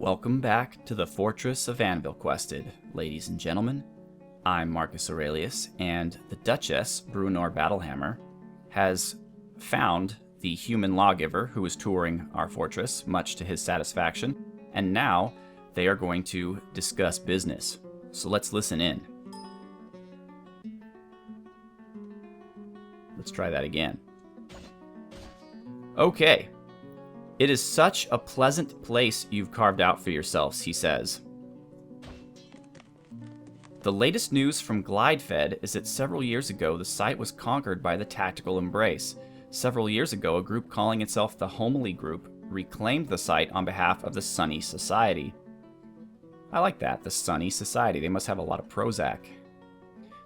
Welcome back to the Fortress of Anvilquested, ladies and gentlemen. I'm Marcus Aurelius, and the Duchess, Bruenor Battlehammer, has found the human lawgiver who is touring our fortress, much to his satisfaction, and now they are going to discuss business. So let's listen in. Let's try that again. Okay. It is such a pleasant place you've carved out for yourselves, he says. The latest news from Glidefed is that several years ago the site was conquered by the Tactical Embrace. Several years ago, a group calling itself the Homely Group reclaimed the site on behalf of the Sunny Society. I like that, the Sunny Society. They must have a lot of Prozac.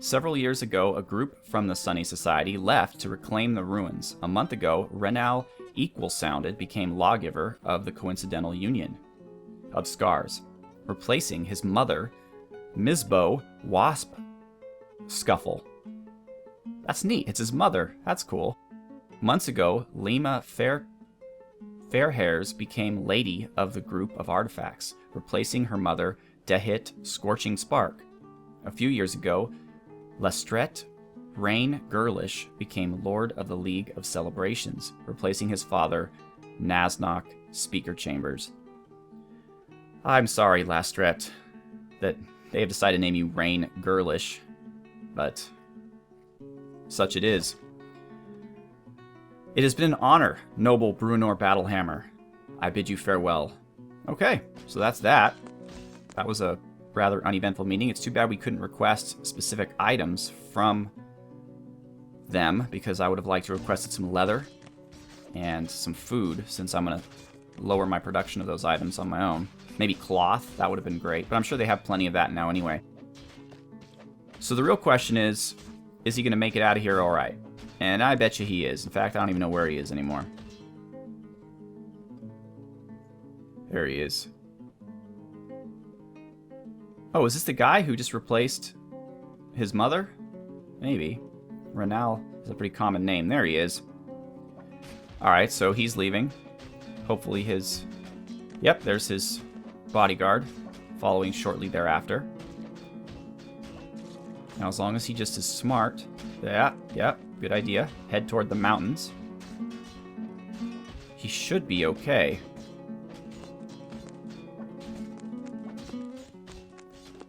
Several years ago, a group from the Sunny Society left to reclaim the ruins. A month ago, Renal Equal-Sounded became lawgiver of the Coincidental Union of Scars, replacing his mother, Misbo Wasp Scuffle. That's neat. It's his mother. That's cool. Months ago, Lima Fairhairs became lady of the group of artifacts, replacing her mother, Dehit Scorching Spark. A few years ago, Lestrette Rain Girlish became Lord of the League of Celebrations, replacing his father, Nasnock Speaker Chambers. I'm sorry, Lestrette, that they have decided to name you Rain Girlish, but such it is. It has been an honor, noble Bruenor Battlehammer. I bid you farewell. Okay, so that's that. That was a rather uneventful meeting. It's too bad we couldn't request specific items from them, because I would have liked to have requested some leather and some food, since I'm going to lower my production of those items on my own. Maybe cloth, that would have been great, but I'm sure they have plenty of that now anyway. So the real question is he going to make it out of here all right? And I bet you he is. In fact, I don't even know where he is anymore. There he is. Oh, is this the guy who just replaced his mother? Maybe. Renal is a pretty common name. There he is. Alright, so he's leaving. Hopefully his... Yep, there's his bodyguard, following shortly thereafter. Now, as long as he just is smart... Yeah, good idea. Head toward the mountains. He should be okay.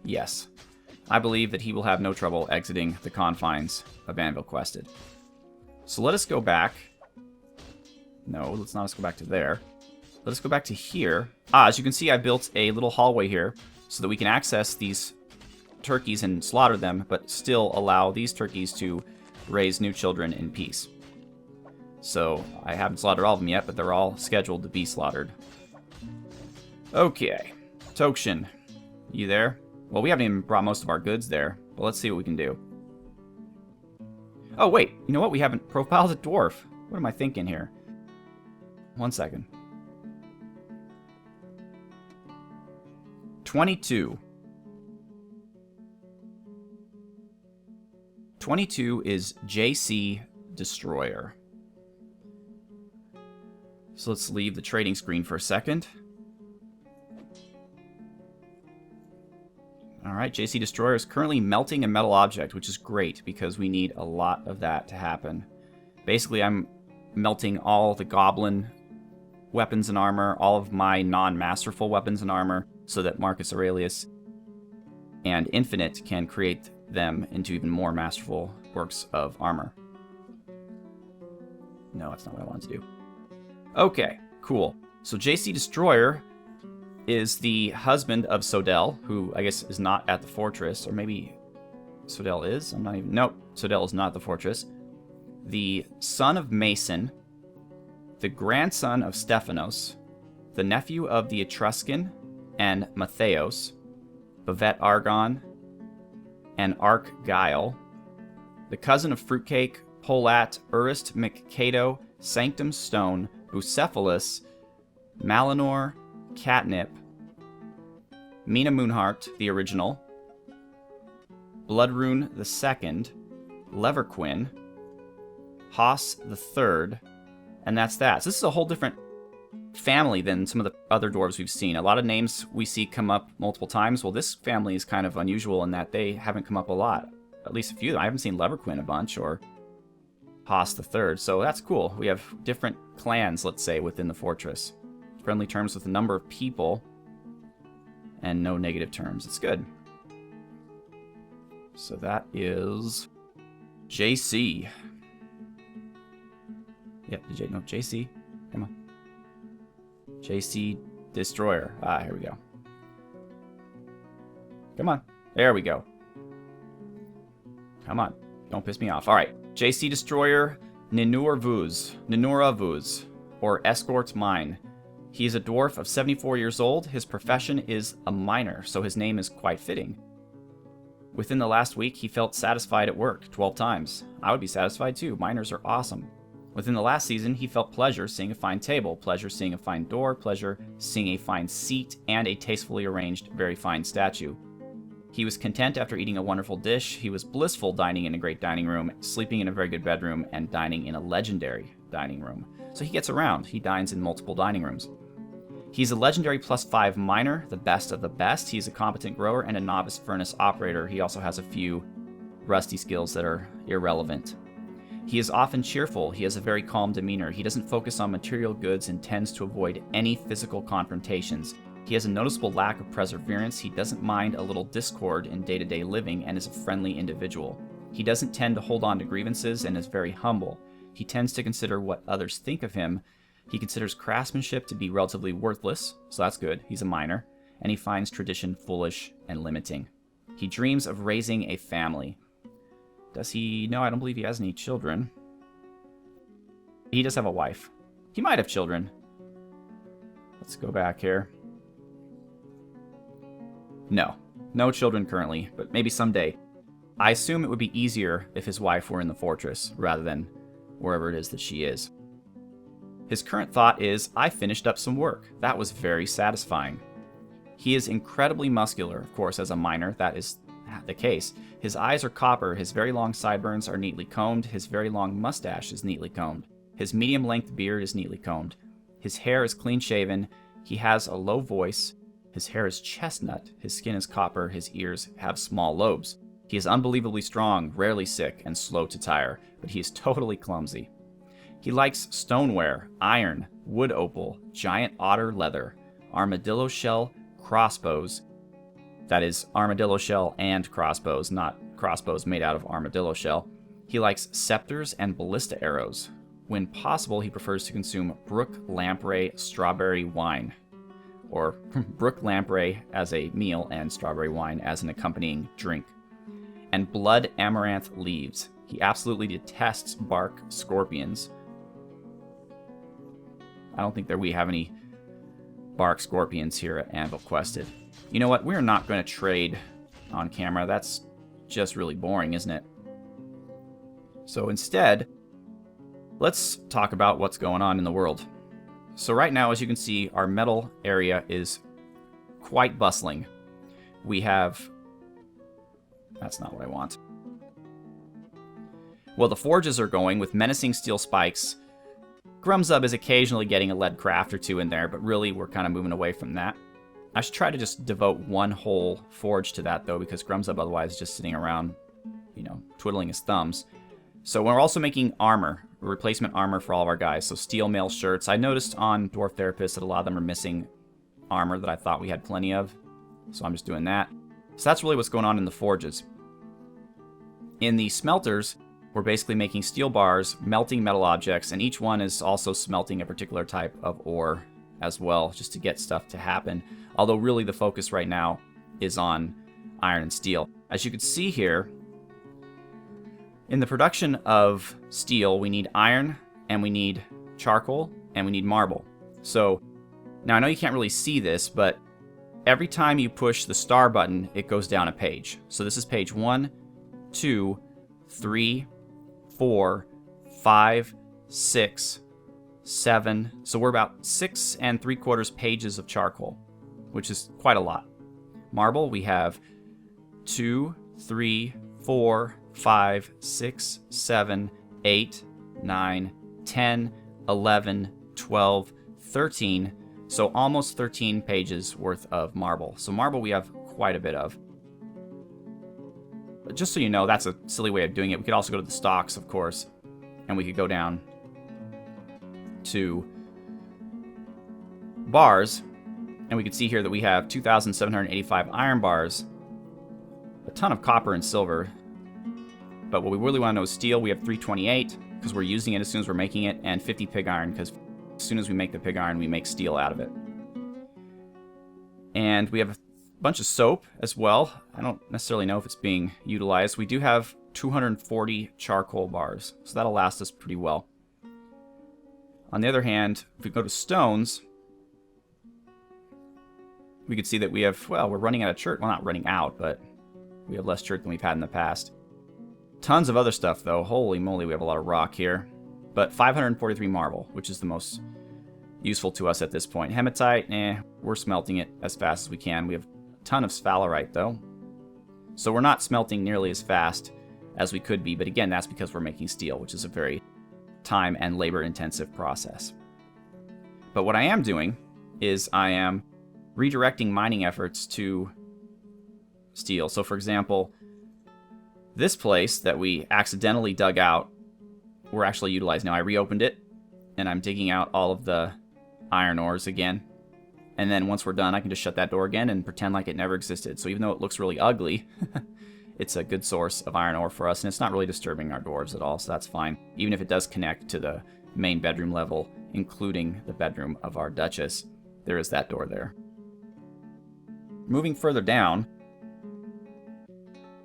Yes. I believe that he will have no trouble exiting the confines of Anvilquested. So let us go back. No, let's not go back to there. Let us go back to here. As you can see, I built a little hallway here so that we can access these turkeys and slaughter them, but still allow these turkeys to raise new children in peace. So I haven't slaughtered all of them yet, but they're all scheduled to be slaughtered. Okay. Tokshin, you there? Well, we haven't even brought most of our goods there, but let's see what we can do. Oh, wait. You know what? We haven't profiled a dwarf. What am I thinking here? 1 second. 22. 22 is JC Destroyer. So let's leave the trading screen for a second. Alright, JC Destroyer is currently melting a metal object, which is great because we need a lot of that to happen. Basically, I'm melting all the goblin weapons and armor, all of my non-masterful weapons and armor, so that Marcus Aurelius and Infinite can create them into even more masterful works of armor. No, that's not what I wanted to do. Okay, cool. So JC Destroyer is the husband of Sodel, who I guess is not at the fortress, or maybe Sodel is? I'm not even... Nope, Sodel is not at the fortress. The son of Mason, the grandson of Stephanos, the nephew of the Etruscan and Matheos, Bavette Argon, and Arc Guile, the cousin of Fruitcake, Polat, Urist McCato, Sanctum Stone, Bucephalus, Malinor, Catnip, Mina Moonheart, the original, Bloodrune the Second, Leverquin, Haas the Third, and that's that. So this is a whole different family than some of the other dwarves we've seen. A lot of names we see come up multiple times. Well, this family is kind of unusual in that they haven't come up a lot. At least a few of them. I haven't seen Leverquin a bunch, or Haas the Third, so that's cool. We have different clans, let's say, within the fortress. Friendly terms with a number of people, and no negative terms. It's good. So that is JC. Yep, no, JC. Come on. JC Destroyer. Ah, here we go. Come on. There we go. Come on. Don't piss me off. All right. JC Destroyer Ninura Vuz, or Escort Mine. He is a dwarf of 74 years old. His profession is a miner, so his name is quite fitting. Within the last week, he felt satisfied at work 12 times. I would be satisfied too. Miners are awesome. Within the last season, he felt pleasure seeing a fine table, pleasure seeing a fine door, pleasure seeing a fine seat, and a tastefully arranged, very fine statue. He was content after eating a wonderful dish. He was blissful dining in a great dining room, sleeping in a very good bedroom, and dining in a legendary dining room. So he gets around. He dines in multiple dining rooms. He's a legendary +5 miner, the best of the best. He's a competent grower and a novice furnace operator. He also has a few rusty skills that are irrelevant. He is often cheerful. He has a very calm demeanor. He doesn't focus on material goods and tends to avoid any physical confrontations. He has a noticeable lack of perseverance. He doesn't mind a little discord in day-to-day living and is a friendly individual. He doesn't tend to hold on to grievances and is very humble. He tends to consider what others think of him. He considers craftsmanship to be relatively worthless, so that's good. He's a miner. And he finds tradition foolish and limiting. He dreams of raising a family. Does he? No, I don't believe he has any children. He does have a wife. He might have children. Let's go back here. No. No children currently, but maybe someday. I assume it would be easier if his wife were in the fortress, rather than wherever it is that she is. His current thought is, I finished up some work. That was very satisfying. He is incredibly muscular, of course, as a miner, that is the case. His eyes are copper, his very long sideburns are neatly combed, his very long mustache is neatly combed, his medium-length beard is neatly combed, his hair is clean-shaven, he has a low voice, his hair is chestnut, his skin is copper, his ears have small lobes. He is unbelievably strong, rarely sick, and slow to tire, but he is totally clumsy. He likes stoneware, iron, wood opal, giant otter leather, armadillo shell, crossbows. That is, armadillo shell and crossbows, not crossbows made out of armadillo shell. He likes scepters and ballista arrows. When possible, he prefers to consume Brook Lamprey strawberry wine, or Brook Lamprey as a meal and strawberry wine as an accompanying drink. And blood amaranth leaves. He absolutely detests bark scorpions. I don't think that we have any bark scorpions here at Anvilquested. You know what? We're not going to trade on camera. That's just really boring, isn't it? So instead, let's talk about what's going on in the world. So right now, as you can see, our metal area is quite bustling. We have... That's not what I want. Well, the forges are going with menacing steel spikes. Grumzub is occasionally getting a lead craft or two in there, but really we're kind of moving away from that. I should try to just devote one whole forge to that, though, because Grumzub otherwise is just sitting around, you know, twiddling his thumbs. So we're also making armor, replacement armor for all of our guys. So steel mail shirts. I noticed on Dwarf Therapist that a lot of them are missing armor that I thought we had plenty of. So I'm just doing that. So that's really what's going on in the forges. In the smelters, we're basically making steel bars, melting metal objects, and each one is also smelting a particular type of ore as well, just to get stuff to happen. Although really the focus right now is on iron and steel. As you can see here, in the production of steel, we need iron, and we need charcoal, and we need marble. So, now I know you can't really see this, but every time you push the star button, it goes down a page. So this is page 1, 2, 3, 4, 5, 6, 7. So we're about 6 3/4 pages of charcoal, which is quite a lot. Marble, we have 2, 3, 4, 5, 6, 7, 8, 9, 10, 11, 12, 13, so almost 13 pages worth of marble. So marble we have quite a bit of. But just so you know, that's a silly way of doing it. We could also go to the stocks, of course, and we could go down to bars, and we could see here that we have 2,785 iron bars, a ton of copper and silver, but what we really want to know is steel. We have 328 because we're using it as soon as we're making it, and 50 pig iron because as soon as we make the pig iron, we make steel out of it. And we have a bunch of soap as well. I don't necessarily know if it's being utilized. We do have 240 charcoal bars, so that'll last us pretty well. On the other hand, if we go to stones, we could see that we have, well, we're running out of chert. Well, not running out, but we have less chert than we've had in the past. Tons of other stuff, though. Holy moly, we have a lot of rock here. But 543 marble, which is the most useful to us at this point. Hematite, we're smelting it as fast as we can. We have a ton of sphalerite, though. So we're not smelting nearly as fast as we could be, but again, that's because we're making steel, which is a very time and labor-intensive process. But what I am doing is I am redirecting mining efforts to steel. So for example, this place that we accidentally dug out, we're actually utilizing. Now I reopened it, and I'm digging out all of the iron ores again. And then once we're done, I can just shut that door again and pretend like it never existed. So even though it looks really ugly, it's a good source of iron ore for us, and it's not really disturbing our dwarves at all, so that's fine. Even if it does connect to the main bedroom level, including the bedroom of our Duchess, there is that door there. Moving further down,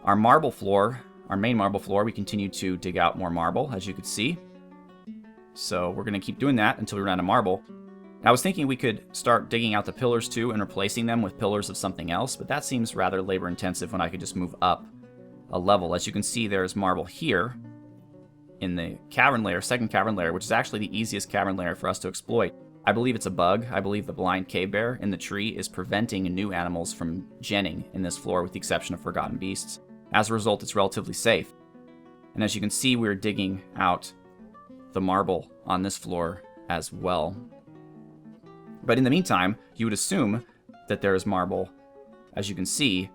our marble floor, our main marble floor, we continue to dig out more marble, as you could see. So we're going to keep doing that until we run out of marble. I was thinking we could start digging out the pillars too and replacing them with pillars of something else, but that seems rather labor intensive when I could just move up a level. As you can see, there's marble here in the cavern layer, second cavern layer, which is actually the easiest cavern layer for us to exploit. I believe it's a bug. I believe the blind cave bear in the tree is preventing new animals from genning in this floor, with the exception of forgotten beasts. As a result, it's relatively safe. And as you can see, we're digging out the marble on this floor as well. But in the meantime, you would assume that there is marble, as you can see,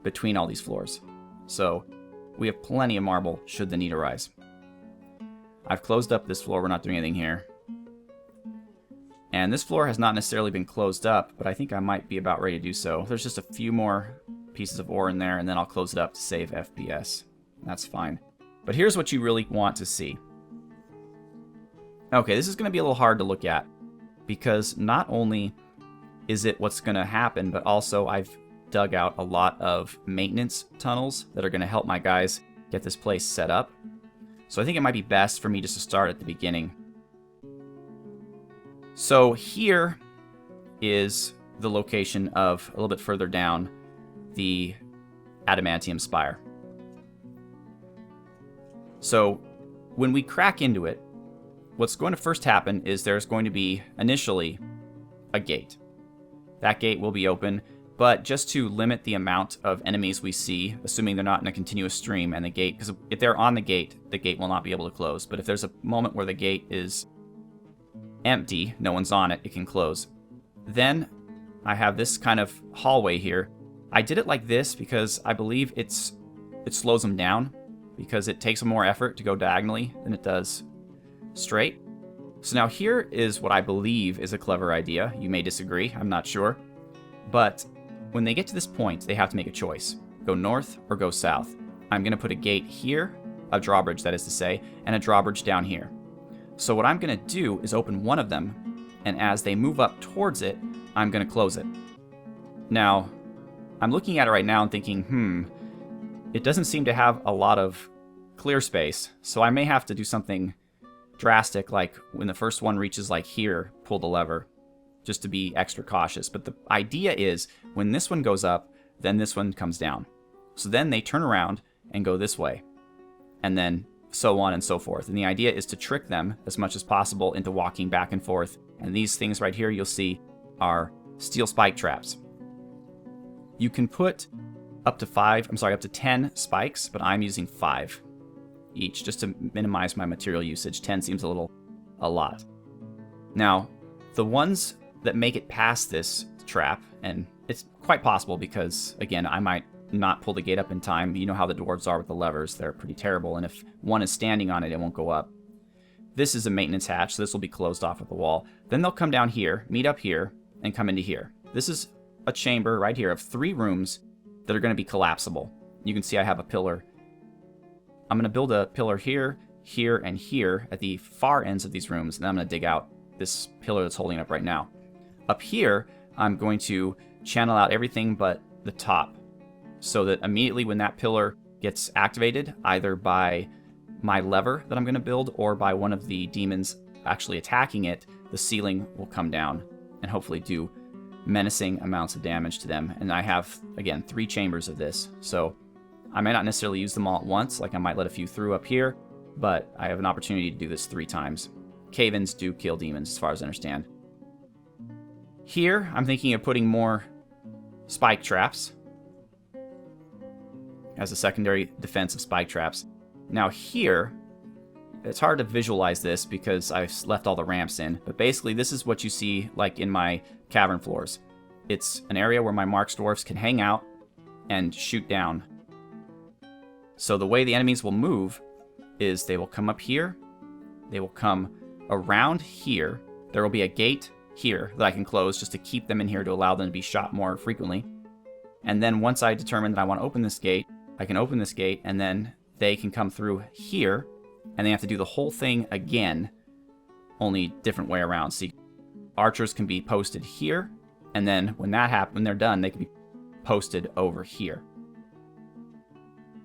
between all these floors. So we have plenty of marble should the need arise. I've closed up this floor. We're not doing anything here. And this floor has not necessarily been closed up, but I think I might be about ready to do so. There's just a few more pieces of ore in there, and then I'll close it up to save FPS. That's fine. But here's what you really want to see. Okay, this is going to be a little hard to look at, because not only is it what's going to happen, but also I've dug out a lot of maintenance tunnels that are going to help my guys get this place set up. So I think it might be best for me just to start at the beginning. So here is the location of, a little bit further down, the adamantium spire. So when we crack into it, what's going to first happen is there's going to be initially a gate. That gate will be open, but just to limit the amount of enemies we see, assuming they're not in a continuous stream, and the gate, because if they're on the gate will not be able to close. But if there's a moment where the gate is empty, no one's on it, it can close. Then I have this kind of hallway here. I did it like this because I believe it slows them down, because it takes more effort to go diagonally than it does straight. So now here is what I believe is a clever idea. You may disagree, I'm not sure. But when they get to this point, they have to make a choice. Go north or go south. I'm going to put a gate here, a drawbridge that is to say, and a drawbridge down here. So what I'm going to do is open one of them, and as they move up towards it, I'm going to close it. Now, I'm looking at it right now and thinking, it doesn't seem to have a lot of clear space, so I may have to do something drastic, like when the first one reaches like here, pull the lever, just to be extra cautious. But the idea is, when this one goes up, then this one comes down. So then they turn around and go this way, and then so on and so forth. And the idea is to trick them as much as possible into walking back and forth. And these things right here you'll see are steel spike traps. You can put up to 10 spikes, but I'm using 5 each just to minimize my material usage. 10 seems a lot. Now, the ones that make it past this trap, and it's quite possible because, again, I might not pull the gate up in time. You know how the dwarves are with the levers. They're pretty terrible, and if one is standing on it, it won't go up. This is a maintenance hatch, so this will be closed off with the wall. Then they'll come down here, meet up here, and come into here. This is a chamber right here of 3 rooms that are going to be collapsible. You can see I have a pillar. I'm going to build a pillar here, here, and here at the far ends of these rooms, and I'm going to dig out this pillar that's holding it up right now. Up here, I'm going to channel out everything but the top, so that immediately when that pillar gets activated, either by my lever that I'm going to build or by one of the demons actually attacking it, the ceiling will come down and hopefully do menacing amounts of damage to them. And I have, again, 3 chambers of this, so I may not necessarily use them all at once, like I might let a few through up here, but I have an opportunity to do this 3 times. Cave-ins do kill demons, as far as I understand. Here, I'm thinking of putting more spike traps as a secondary defense of spike traps. Now here, it's hard to visualize this because I've left all the ramps in, but basically this is what you see like in my cavern floors. It's an area where my Marks dwarfs can hang out and shoot down. So the way the enemies will move is they will come up here, they will come around here, there will be a gate here that I can close just to keep them in here to allow them to be shot more frequently. And then once I determine that I want to open this gate, I can open this gate and then they can come through here, and they have to do the whole thing again, only different way around. See, archers can be posted here, and then when that happens, when they're done, they can be posted over here.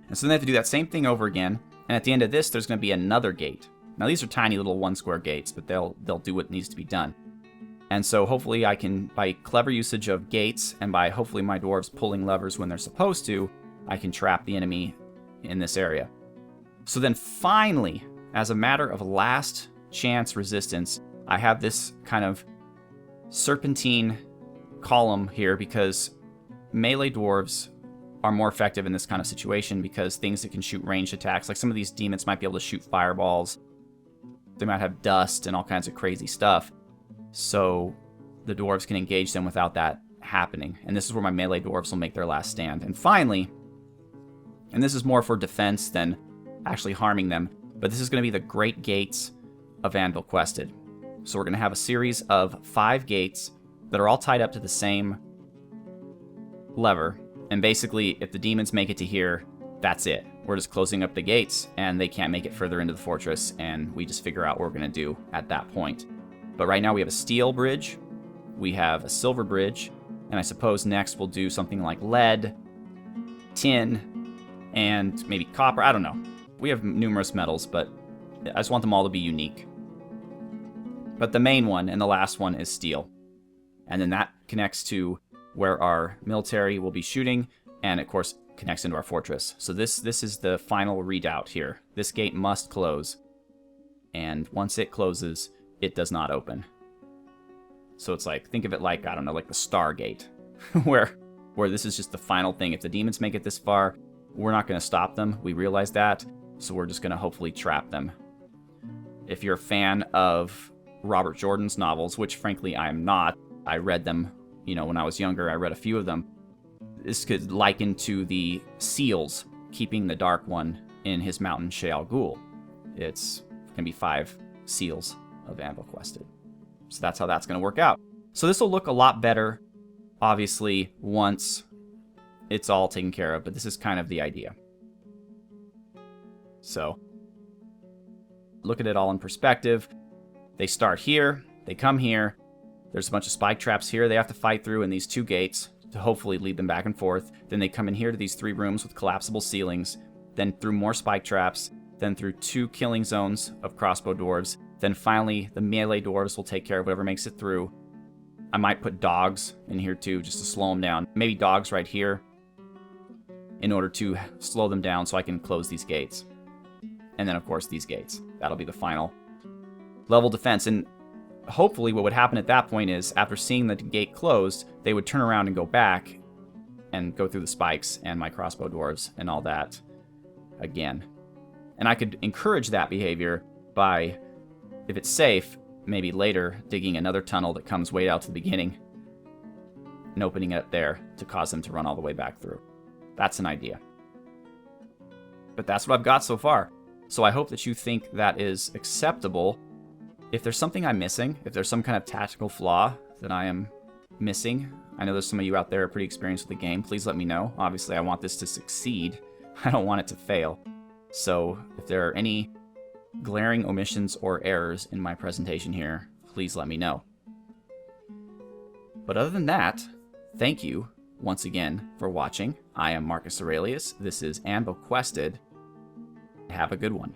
And so then they have to do that same thing over again, and at the end of this, there's going to be another gate. Now these are tiny little 1 square gates, but they'll do what needs to be done. And so hopefully I can, by clever usage of gates, and by hopefully my dwarves pulling levers when they're supposed to, I can trap the enemy in this area. So then finally, as a matter of last chance resistance, I have this kind of serpentine column here because melee dwarves are more effective in this kind of situation because things that can shoot ranged attacks, like some of these demons might be able to shoot fireballs, they might have dust and all kinds of crazy stuff. So the dwarves can engage them without that happening. And this is where my melee dwarves will make their last stand. And finally, and this is more for defense than actually harming them, but this is going to be the Great Gates of Anvilquested. So we're going to have a series of 5 gates that are all tied up to the same lever. And basically, if the demons make it to here, that's it. We're just closing up the gates, and they can't make it further into the fortress, and we just figure out what we're going to do at that point. But right now we have a steel bridge, we have a silver bridge, and I suppose next we'll do something like lead, tin, and maybe copper. I don't know. We have numerous metals, but I just want them all to be unique. But the main one and the last one is steel. And then that connects to where our military will be shooting, and of course connects into our fortress. So this is the final readout here. This gate must close. And once it closes, it does not open. So it's like, think of it like, I don't know, like the Stargate, where this is just the final thing. If the demons make it this far, we're not going to stop them. We realize that, so we're just going to hopefully trap them. If you're a fan of Robert Jordan's novels, which frankly I am not, I read them, when I was younger, I read a few of them. This could liken to the seals keeping the Dark One in his mountain Sheol Ghul. It's going to be 5 seals of Anvilquested. So that's how that's going to work out. So this will look a lot better, obviously, once it's all taken care of, but this is kind of the idea. So, look at it all in perspective. They start here, they come here, there's a bunch of spike traps here they have to fight through in these 2 gates to hopefully lead them back and forth. Then they come in here to these 3 rooms with collapsible ceilings, then through more spike traps, then through 2 killing zones of crossbow dwarves, then finally the melee dwarves will take care of whatever makes it through. I might put dogs in here too, just to slow them down. Maybe dogs right here in order to slow them down so I can close these gates. And then of course these gates. That'll be the final level defense. And hopefully what would happen at that point is, after seeing the gate closed, they would turn around and go back and go through the spikes and my crossbow dwarves and all that again. And I could encourage that behavior by, if it's safe, maybe later digging another tunnel that comes way out to the beginning and opening it there to cause them to run all the way back through. That's an idea. But that's what I've got so far. So I hope that you think that is acceptable. If there's something I'm missing, if there's some kind of tactical flaw that I am missing, I know there's some of you out there who are pretty experienced with the game, please let me know. Obviously, I want this to succeed. I don't want it to fail. So if there are any glaring omissions or errors in my presentation here, please let me know. But other than that, thank you once again for watching. I am Marcus Aurelius. This is Anvilquested. Have a good one.